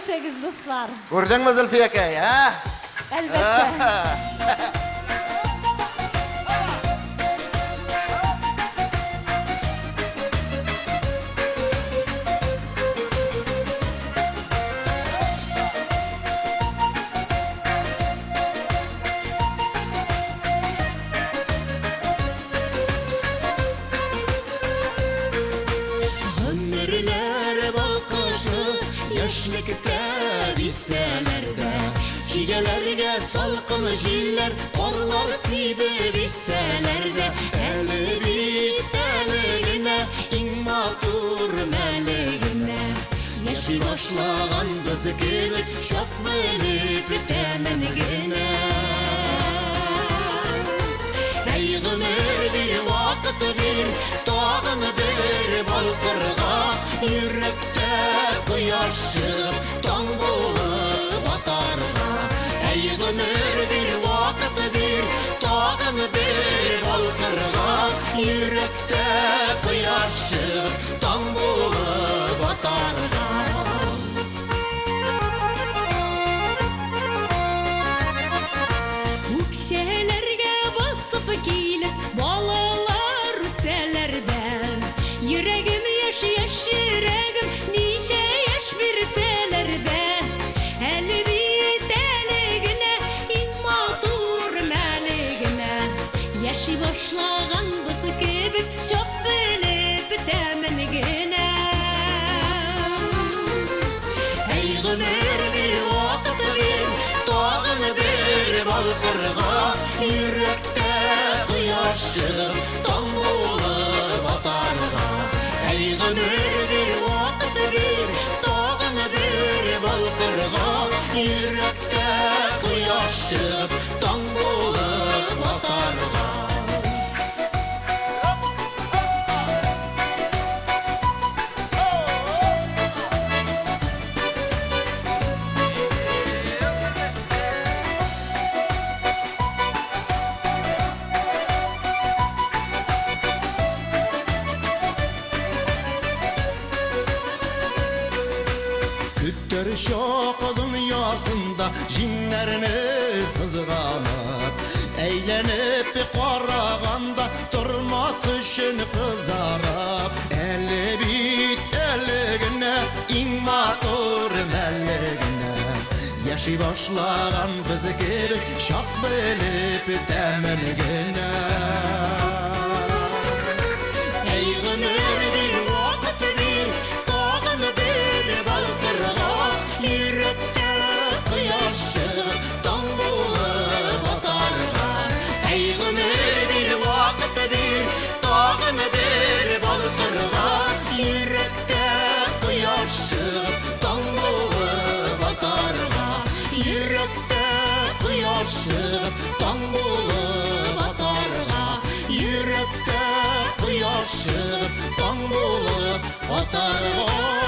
görüşürüz dostlar. Gördün mü Zülfiye Kay, ha? Elbette. Ömürler balkışı yaşlıkta disselerde Çigelerge salkın jiller korlar sibe disselerde Eli bit eligine immatur meligine Yaşı başlagan kızı gibi şok bilip temenigine Ey gönül bir vakit bir dağın bir balkırga Yürekte kıyaş çıkıp tan bulup atarga Ey gönül bir vakit bir dağın bir balkırga Yürekte kıyaş çıkıp tan bulup atarga Ukşelerge basıp giyilip balalar selerde Yüreğim yaş yüreğim nişe yaş bir selerde Eli bit eligine immatur meligine Yaşı başlagan bısı gibi şok bilip temenigine Ey gönül bir vakit bir dağın bir balkırga Yürekte kıyaş çıkıp tan bulup atarga Ey gönül bir vakit bir dağın bir balkırga Yürekte kıyaş çıkıp tan bulup atarga Küttür şok dünyasında jinlerini sızganıp Eğlenip bir qaraganda durmaz üçün kızarıp Eli bit eligine immatur melligine Yaşı başlagan kızı gibi şok bilip temenigine Ey gönül bir vakit bir dağın bir balkırga Yürekte kıyaş çıkıp tan bulup atarga Ey gönül bir vakit bir dağın bir balkırga Yürekte kıyaş çıkıp tan bulup atarga Yürekte kıyaş çıkıp tan bulup atarga Yürekte kıyaş çıkıp tan bulup atarga